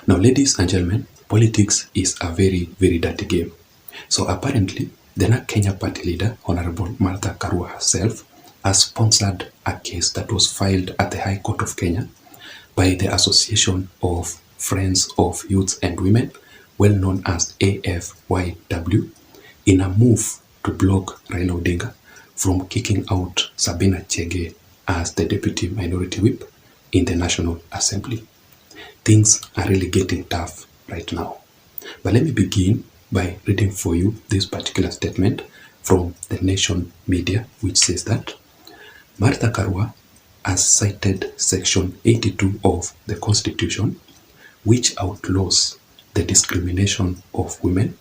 Now, ladies and gentlemen, politics is a very, very dirty game. So apparently, the NARC Kenya party leader, Honorable Martha Karua herself, has sponsored a case that was filed at the High Court of Kenya by the Association of Friends of Youths and Women, well known as AFYW, in a move to block Raila Odinga from kicking out Sabina Chege as the Deputy Minority Whip in the National Assembly. Things are really getting tough right now. But let me begin by reading for you this particular statement from the Nation media, which says that Martha Karua has cited Section 82 of the Constitution, which outlaws the discrimination of women,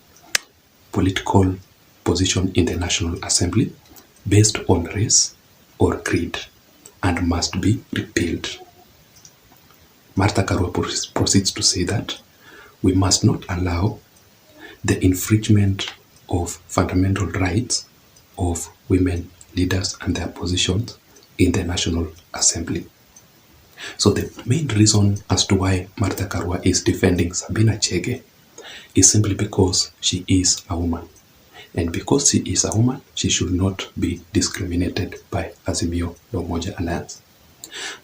political position in the National Assembly based on race or creed, and must be repealed. Martha Karua proceeds to say that we must not allow the infringement of fundamental rights of women leaders and their positions in the National Assembly. So the main reason as to why Martha Karua is defending Sabina Chege is simply because she is a woman. And because she is a woman, she should not be discriminated by Azimio la Umoja Alliance.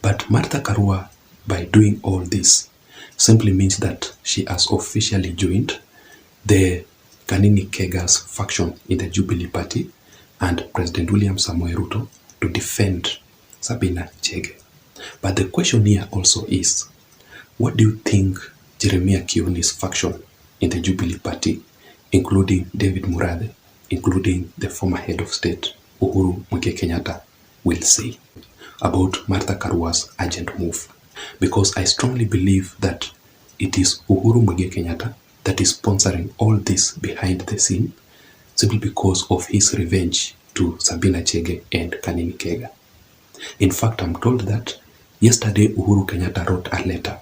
But Martha Karua, by doing all this, simply means that she has officially joined the Kanini Kega's faction in the Jubilee Party and President William Samoei Ruto to defend Sabina Chege. But the question here also is, what do you think Jeremiah Kioni's faction in the Jubilee Party, including David Murathe, including the former head of state Uhuru Muigai Kenyatta, will say about Martha Karua's urgent move? Because I strongly believe that it is Uhuru Muigai Kenyatta that is sponsoring all this behind the scene, simply because of his revenge to Sabina Chege and Kanini Kega. In fact, I'm told that yesterday Uhuru Kenyatta wrote a letter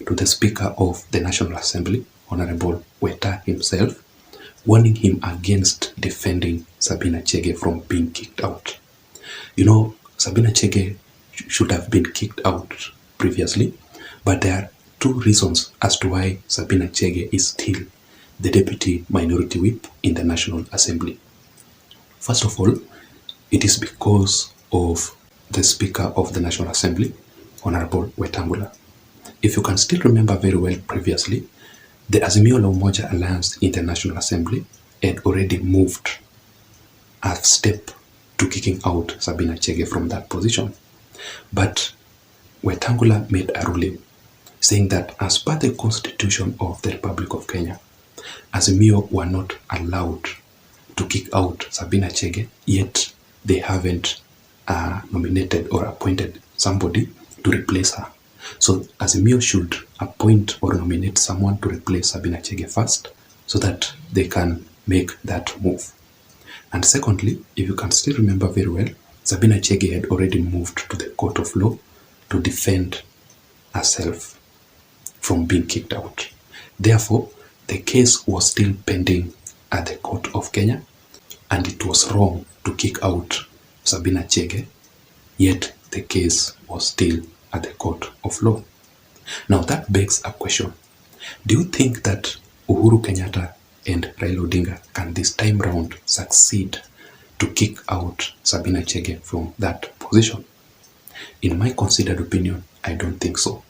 to the Speaker of the National Assembly, Honorable Weta himself, warning him against defending Sabina Chege from being kicked out. You know, Sabina Chege should have been kicked out previously, but there are two reasons as to why Sabina Chege is still the Deputy Minority Whip in the National Assembly. First of all, it is because of the Speaker of the National Assembly, Honorable Wetangula. If you can still remember very well previously, the Azimio la Umoja Alliance in the National Assembly had already moved a step to kicking out Sabina Chege from that position. But Wetangula made a ruling saying that as per the Constitution of the Republic of Kenya, Azimio were not allowed to kick out Sabina Chege, yet they haven't nominated or appointed somebody to replace her. So Azimio should appoint or nominate someone to replace Sabina Chege first, so that they can make that move. And secondly, if you can still remember very well, Sabina Chege had already moved to the court of law to defend herself from being kicked out. Therefore, the case was still pending at the court of Kenya, and it was wrong to kick out Sabina Chege, yet the case was still at the court of law. Now that begs a question. Do you think that Uhuru Kenyatta and Raila Odinga can this time round succeed to kick out Sabina Chege from that position? In my considered opinion, I don't think so.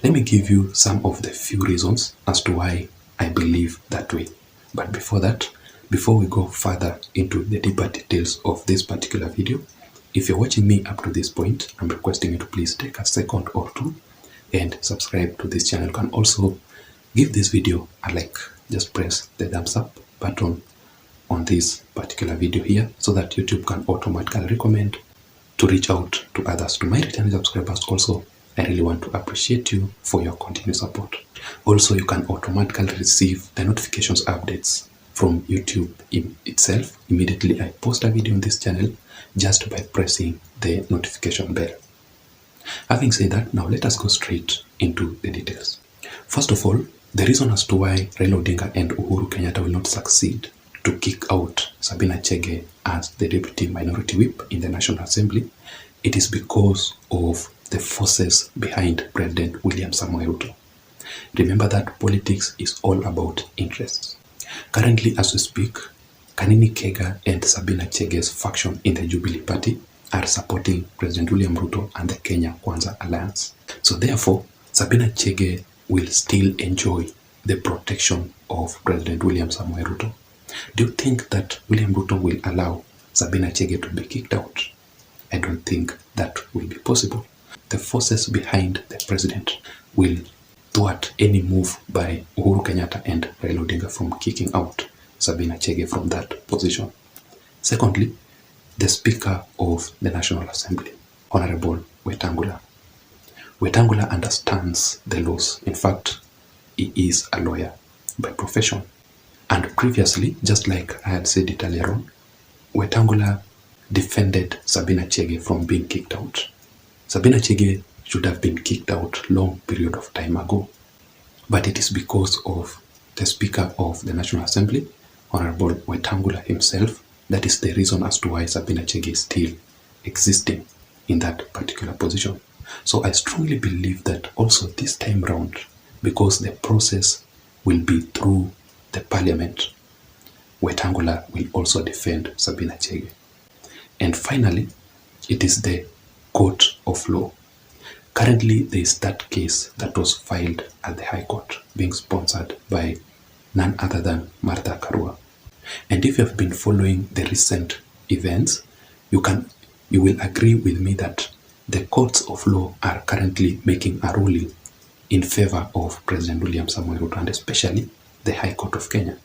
Let me give you some of the few reasons as to why I believe that way. But before that, before we go further into the deeper details of this particular video, if you're watching me up to this point, I'm requesting you to please take a second or two and subscribe to this channel. You can also give this video a like. Just press the thumbs up button on this particular video here so that YouTube can automatically recommend to reach out to others. To my returning subscribers also, I really want to appreciate you for your continued support. Also, you can automatically receive the notifications updates from YouTube itself immediately I post a video on this channel, just by pressing the notification bell. Having said that, now let us go straight into the details. First of all, the reason as to why Raila Odinga and Uhuru Kenyatta will not succeed to kick out Sabina Chege as the Deputy Minority Whip in the National Assembly, it is because of the forces behind President William Samoei Ruto. Remember that politics is all about interests. Currently, as we speak, Kanini Kega and Sabina Chege's faction in the Jubilee Party are supporting President William Ruto and the Kenya Kwanza Alliance. So therefore, Sabina Chege will still enjoy the protection of President William Samoei Ruto. Do you think that William Ruto will allow Sabina Chege to be kicked out? I don't think that will be possible. The forces behind the president will thwart any move by Uhuru Kenyatta and Raila Odinga from kicking out Sabina Chege from that position. Secondly, the Speaker of the National Assembly, Honorable Wetangula. Wetangula understands the laws. In fact, he is a lawyer by profession. And previously, just like I had said it earlier on, Wetangula defended Sabina Chege from being kicked out. Sabina Chege should have been kicked out long period of time ago. But it is because of the Speaker of the National Assembly, Honorable Wetangula himself, that is the reason as to why Sabina Chege is still existing in that particular position. So I strongly believe that also this time round, because the process will be through the parliament, Wetangula will also defend Sabina Chege. And finally, it is the court of law. Currently, there is that case that was filed at the High Court, being sponsored by none other than Martha Karua. And if you have been following the recent events, you will agree with me that the courts of law are currently making a ruling in favor of President William Samoei Ruto, and especially the High Court of Kenya.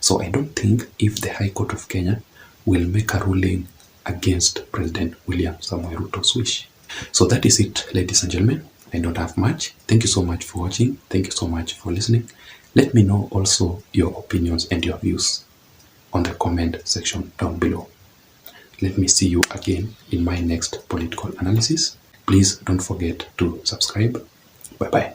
So I don't think if the High Court of Kenya will make a ruling against President William Samoei Ruto's wish. So that is it, ladies and gentlemen. I don't have much. Thank you so much for watching. Thank you so much for listening. Let me know also your opinions and your views on the comment section down below. Let me see you again in my next political analysis. Please don't forget to subscribe. Bye-bye.